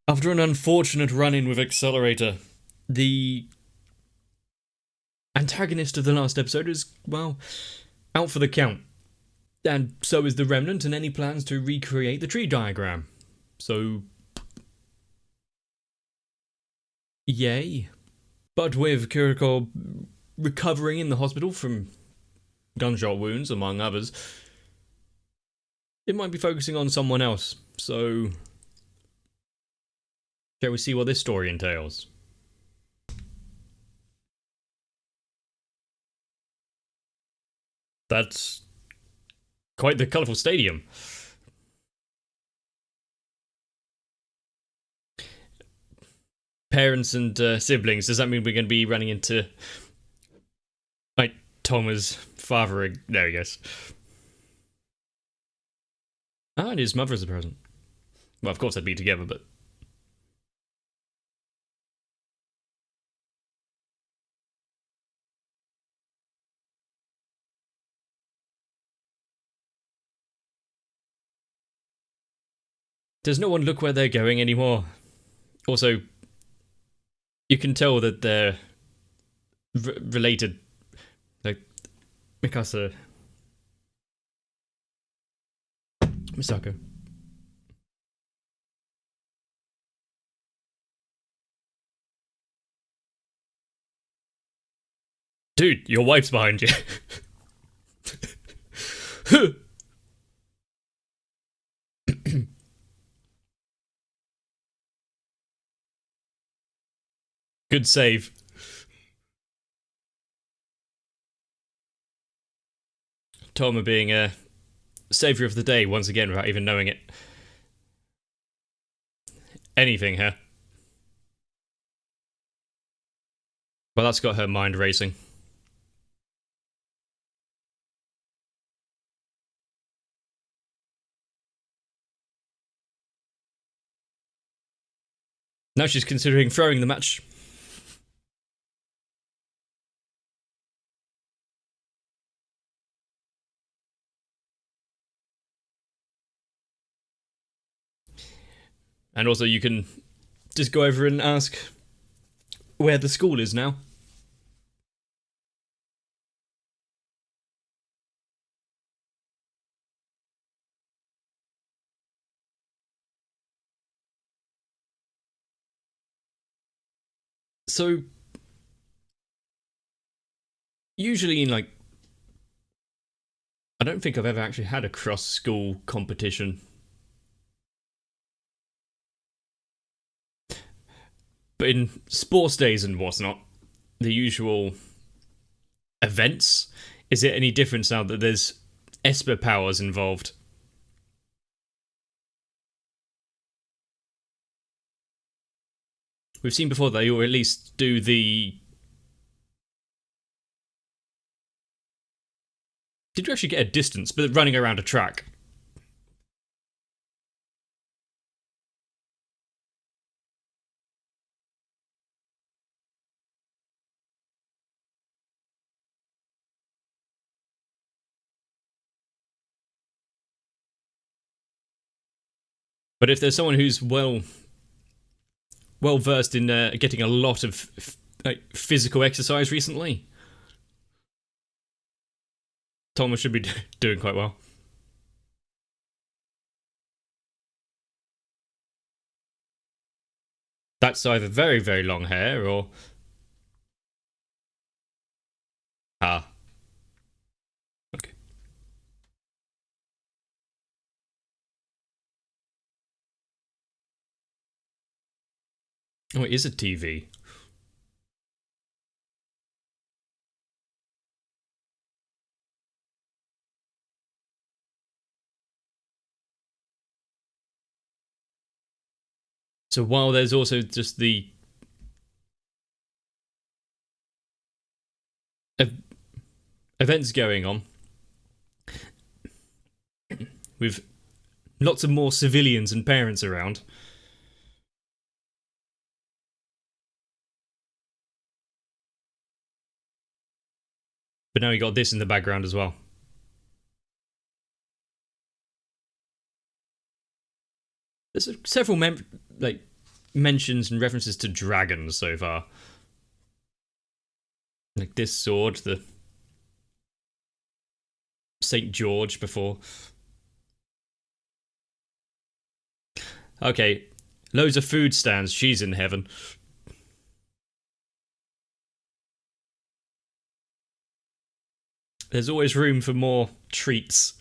After an unfortunate run-in with Accelerator, the antagonist of the last episode is, well, out for the count. And so is the Remnant and any plans to recreate the tree diagram. So, yay. But with Kiriko recovering in the hospital from gunshot wounds, among others, it might be focusing on someone else. So, shall we see what this story entails? That's quite the colourful stadium. Parents and siblings, does that mean we're going to be running into, like, Toma's father? There he goes. Ah, and his mother as a present. Well, of course they'd be together, but... Does no one look where they're going anymore? Also, you can tell that they're related. Like, Mikasa... Misako. Dude, your wife's behind you. Good save. Toma being a saviour of the day once again without even knowing it. Anything, huh? Well, that's got her mind racing. Now she's considering throwing the match. And also you can just go over and ask where the school is now. So, usually in like... I don't think I've ever actually had a cross-school competition. But in sports days and whatnot, the usual events, is it any different now that there's Esper powers involved? We've seen before they or at least do the... Did you actually get a distance, but running around a track? But if there's someone who's well versed in getting a lot of physical exercise recently, Thomas should be doing quite well. That's either very, very long hair or... Ah. Okay. Oh, it is a TV. So while there's also just the events going on, with lots of more civilians and parents around. But now you got this in the background as well. There's several mentions and references to dragons so far. Like this sword, the St. George before. Okay, loads of food stands. She's in heaven. There's always room for more treats.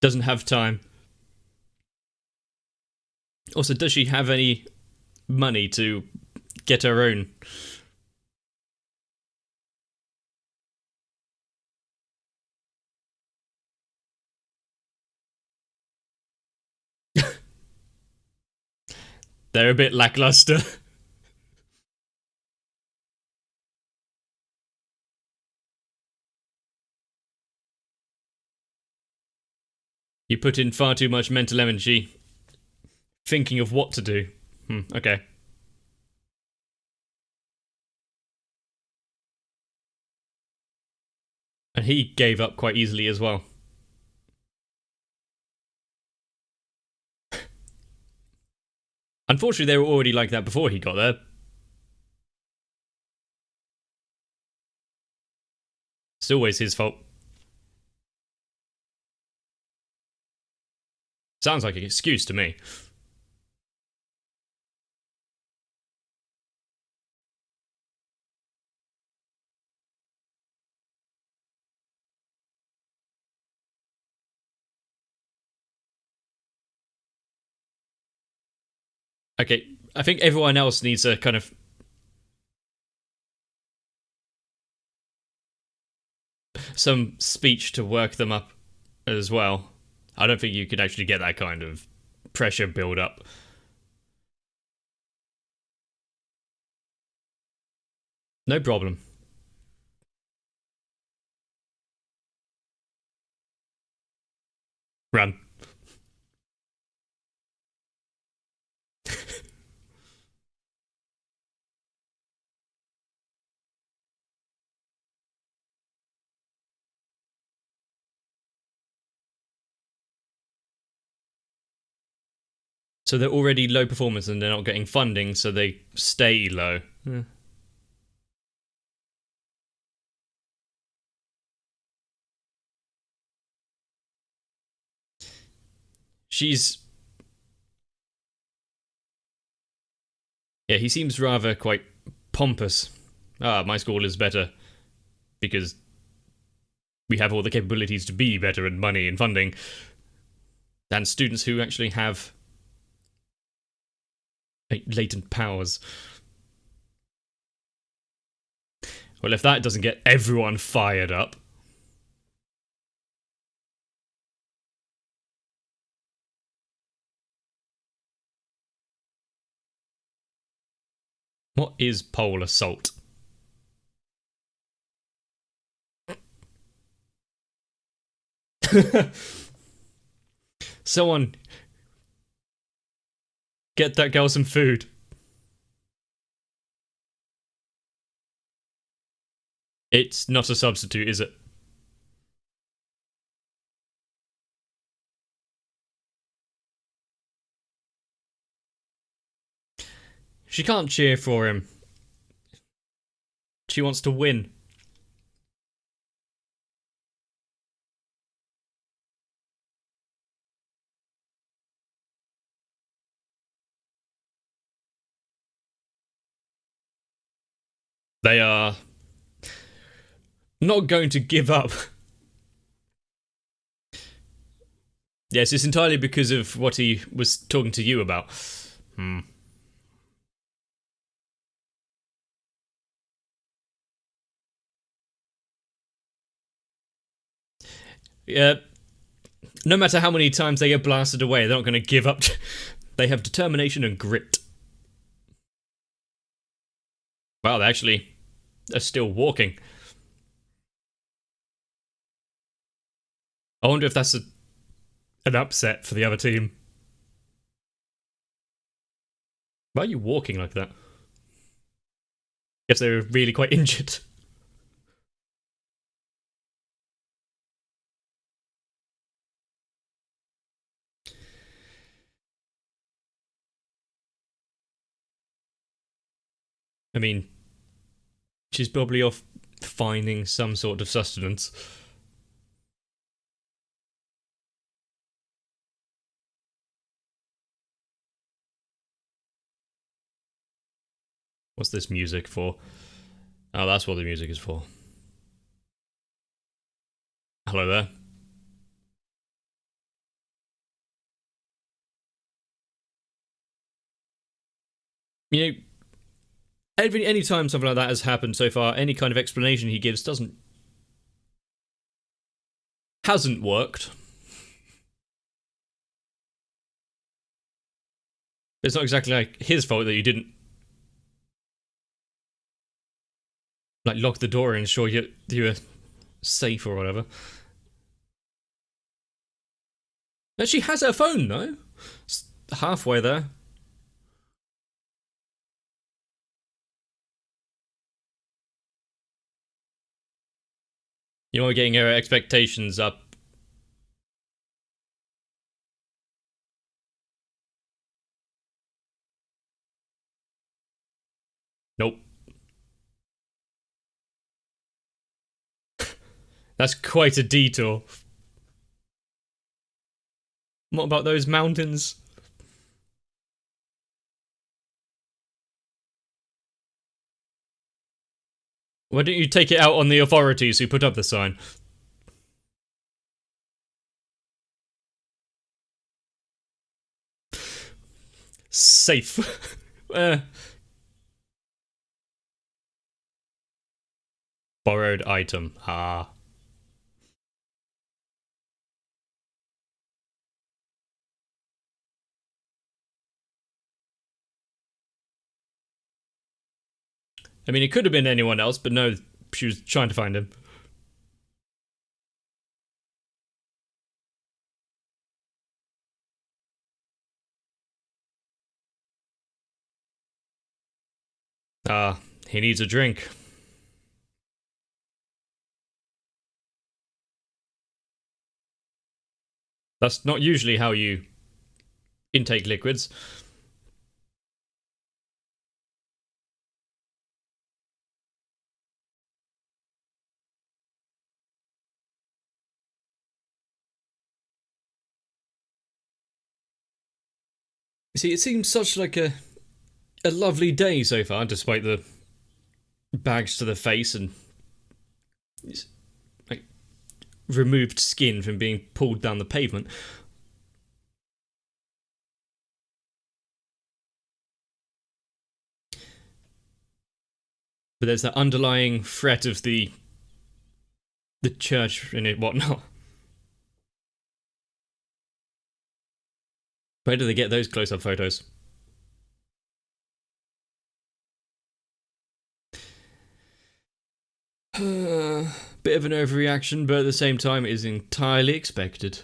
Doesn't have time. Also, does she have any money to get her own? They're a bit lackluster. You put in far too much mental energy thinking of what to do. Okay. And he gave up quite easily as well. Unfortunately, they were already like that before he got there. It's always his fault. Sounds like an excuse to me. Okay, I think everyone else needs a kind of some speech to work them up as well. I don't think you could actually get that kind of pressure build up. No problem. Run. So they're already low performance and they're not getting funding, so they stay low. She's... Yeah, he seems rather quite pompous. My school is better because we have all the capabilities to be better and money and funding than students who actually have latent powers. Well, if that doesn't get everyone fired up... What is pole assault? Someone get that girl some food. It's not a substitute, is it? She can't cheer for him. She wants to win. They are not going to give up. Yes, it's entirely because of what he was talking to you about. Yeah. No matter how many times they get blasted away, they're not going to give up. They have determination and grit. Wow, they actually are still walking. I wonder if that's an upset for the other team. Why are you walking like that? If they were really quite injured. I mean, she's probably off finding some sort of sustenance. What's this music for? Oh, that's what the music is for. Hello there. You know, any time something like that has happened so far, any kind of explanation he gives hasn't worked. It's not exactly like his fault that you didn't like lock the door and ensure you were safe or whatever. But she has her phone though. It's halfway there. You are getting her expectations up. Nope. That's quite a detour. What about those mountains? Why don't you take it out on the authorities who put up the sign? Safe. Borrowed item. Ah. I mean, it could have been anyone else, but no, she was trying to find him. Ah, he needs a drink. That's not usually how you intake liquids. See, it seems such like a lovely day so far, despite the bags to the face and like removed skin from being pulled down the pavement. But there's that underlying threat of the church and it whatnot. Where do they get those close-up photos? Bit of an overreaction, but at the same time, it is entirely expected.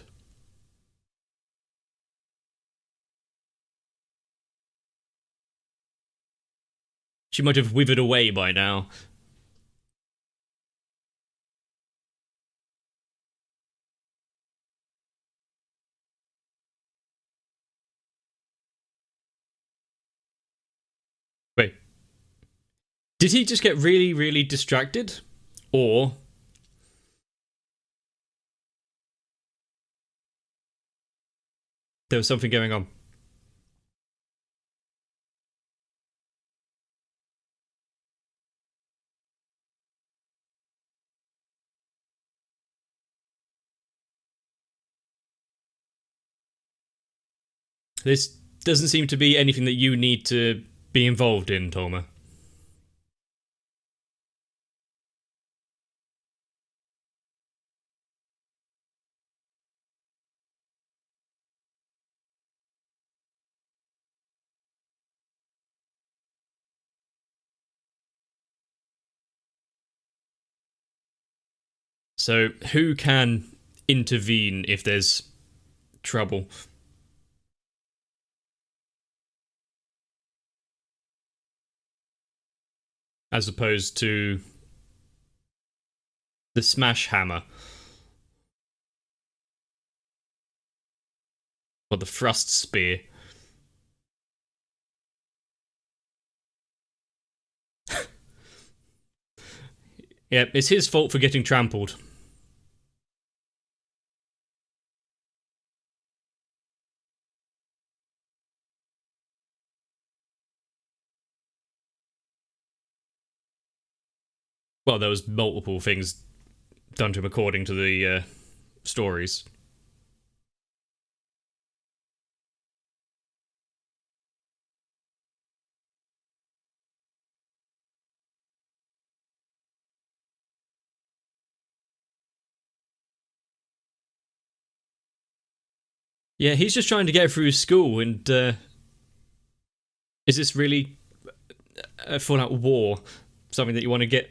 She might have withered away by now. Wait. Did he just get really, really distracted? Or there was something going on? This doesn't seem to be anything that you need to be involved in, Toma. So, who can intervene if there's trouble? as opposed to the smash hammer. Or the thrust spear. Yeah, it's his fault for getting trampled. Well, there was multiple things done to him according to the stories. Yeah, he's just trying to get through school, and is this really a full-out war? Something that you want to get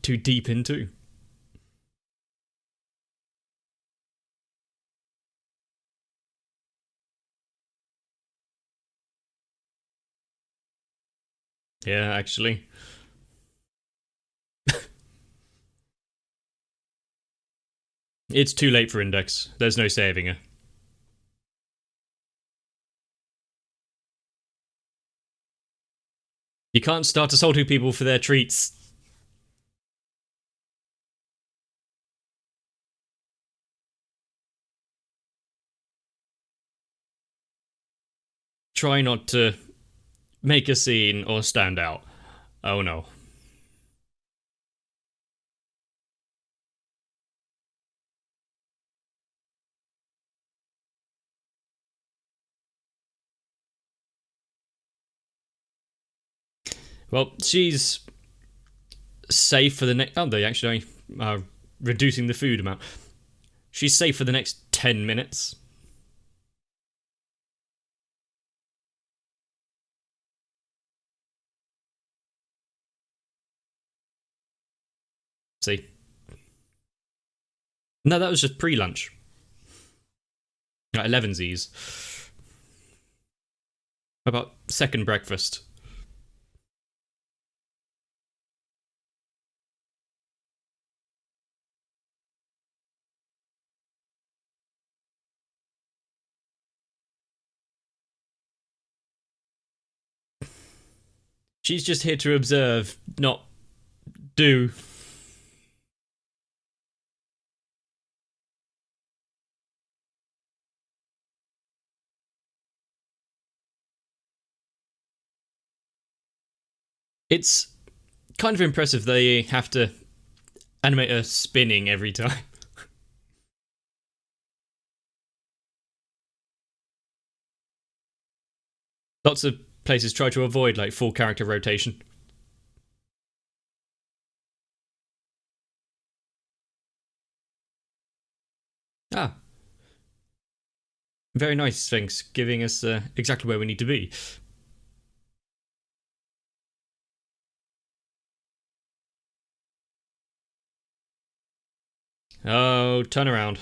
too deep into? Yeah, actually. It's too late for Index. There's no saving her. You can't start assaulting people for their treats. Try not to make a scene or stand out. Oh no. Well, she's safe for the next. Oh, they actually are reducing the food amount. She's safe for the next 10 minutes. See? No, that was just pre-lunch. 11's. About second breakfast. She's just here to observe, not do. It's kind of impressive they have to animate her spinning every time. Lots of places try to avoid like full character rotation. Ah, very nice Sphinx, giving us exactly where we need to be. Oh, turn around.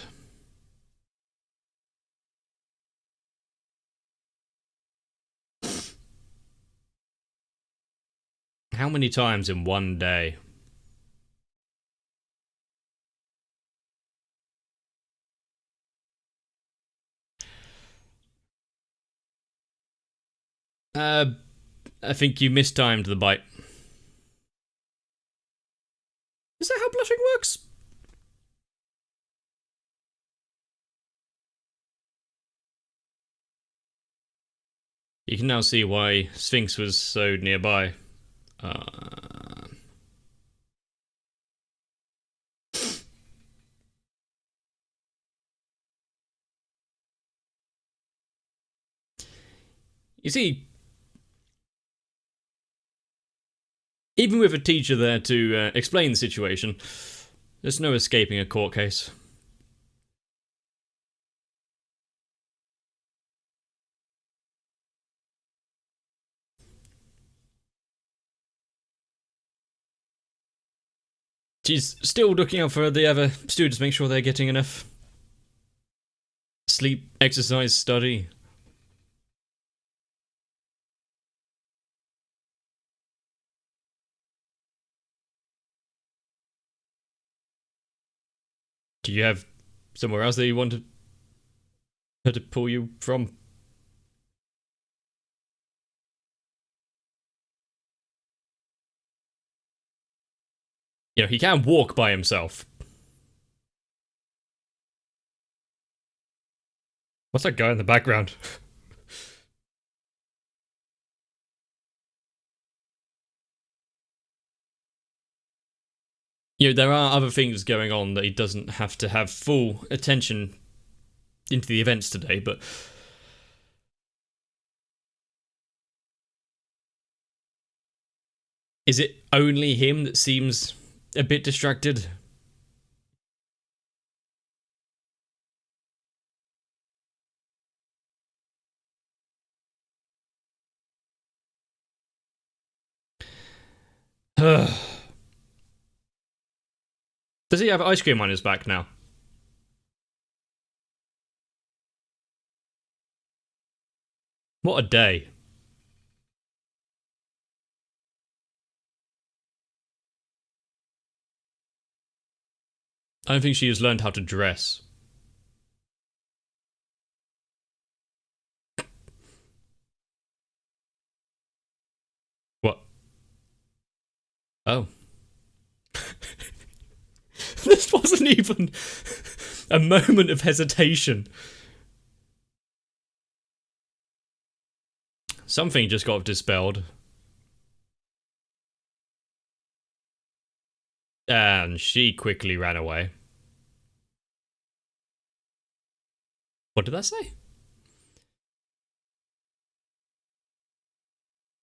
How many times in one day? Uh, I think you mistimed the bite. Is that how blushing works? You can now see why Sphinx was so nearby. You see, even with a teacher there to explain the situation, there's no escaping a court case. She's still looking out for the other students, make sure they're getting enough sleep, exercise, study. Do you have somewhere else that you want her to pull you from? You know, he can walk by himself. What's that guy in the background? You know, there are other things going on that he doesn't have to have full attention into the events today, but is it only him that seems a bit distracted? Does he have ice cream on his back now? What a day. I don't think she has learned how to dress. What? Oh. This wasn't even a moment of hesitation. Something just got dispelled. And she quickly ran away. What did I say?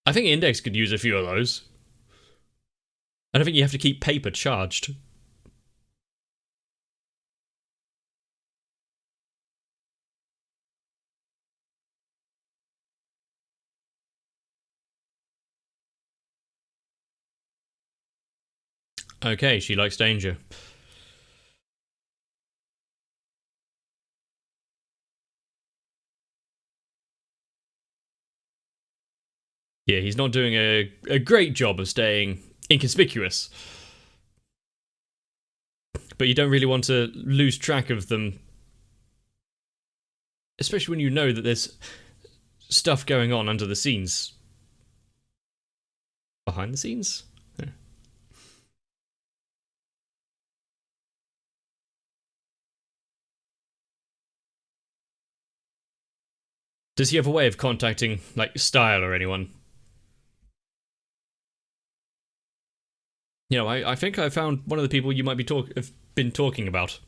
I think Index could use a few of those. I don't think you have to keep paper charged. Okay, she likes danger. Yeah, he's not doing a great job of staying inconspicuous. But you don't really want to lose track of them. Especially when you know that there's stuff going on under the scenes. Behind the scenes? Yeah. Does he have a way of contacting, like, Style or anyone? You know, I think I found one of the people you might be have been talking about.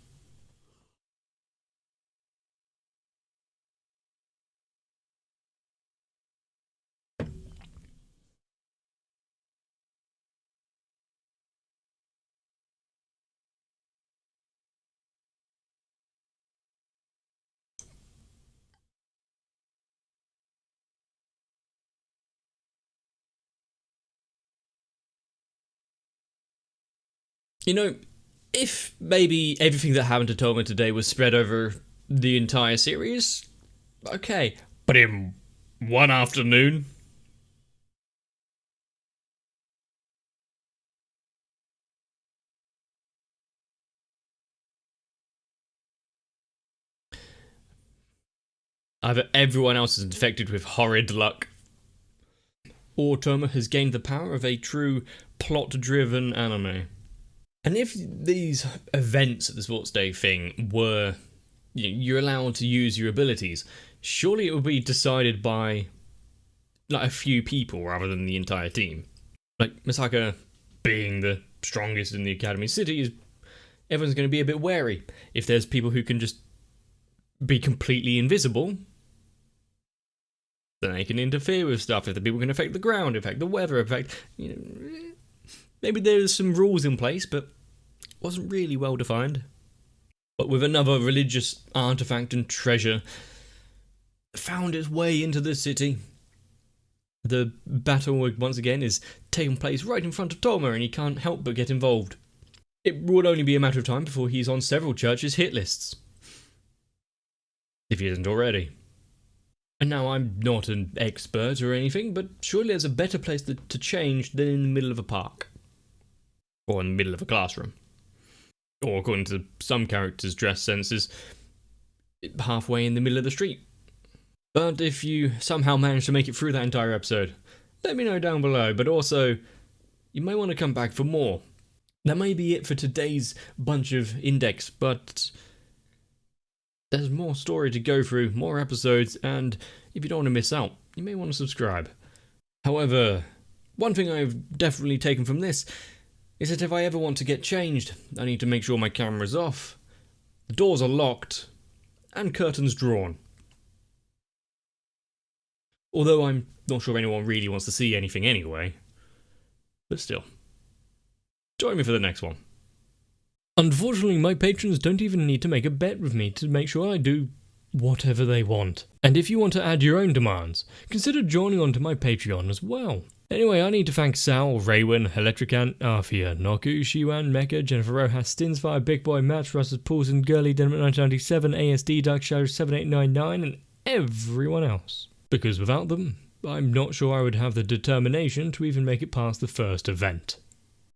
You know, if maybe everything that happened to Toma today was spread over the entire series, okay. But in one afternoon? Either everyone else is infected with horrid luck, or Toma has gained the power of a true plot-driven anime. And if these events at the Sports Day thing were, you're allowed to use your abilities, surely it would be decided by, like, a few people rather than the entire team. Like, Misaka being the strongest in the Academy City, everyone's going to be a bit wary. If there's people who can just be completely invisible, then they can interfere with stuff. If the people can affect the ground, affect the weather, affect... maybe there's some rules in place, but wasn't really well defined. But with another religious artifact and treasure found its way into the city, the battle once again is taking place right in front of Toma, and he can't help but get involved. It would only be a matter of time before he's on several churches' hit lists, if he isn't already. And now I'm not an expert or anything, but surely there's a better place to change than in the middle of a park. Or in the middle of a classroom. or according to some characters' dress senses, halfway in the middle of the street. But if you somehow manage to make it through that entire episode, let me know down below, but also, you may want to come back for more. That may be it for today's bunch of index, but there's more story to go through, more episodes, and if you don't want to miss out, you may want to subscribe. However, one thing I've definitely taken from this is that if I ever want to get changed, I need to make sure my camera's off, the doors are locked, and curtains drawn. Although I'm not sure anyone really wants to see anything anyway. But still. Join me for the next one. Unfortunately, my patrons don't even need to make a bet with me to make sure I do whatever they want. And if you want to add your own demands, consider joining onto my Patreon as well. Anyway, I need to thank Sal, Raywin, Electricant, Arthea, Noku, Shiwan, Mecha, Jennifer Rojas, Stinsfire, Big Boy, Matt, Russell, Paulson, Gurley, Denman 1997, ASD, Dark Shadow 7899, and everyone else. Because without them, I'm not sure I would have the determination to even make it past the first event.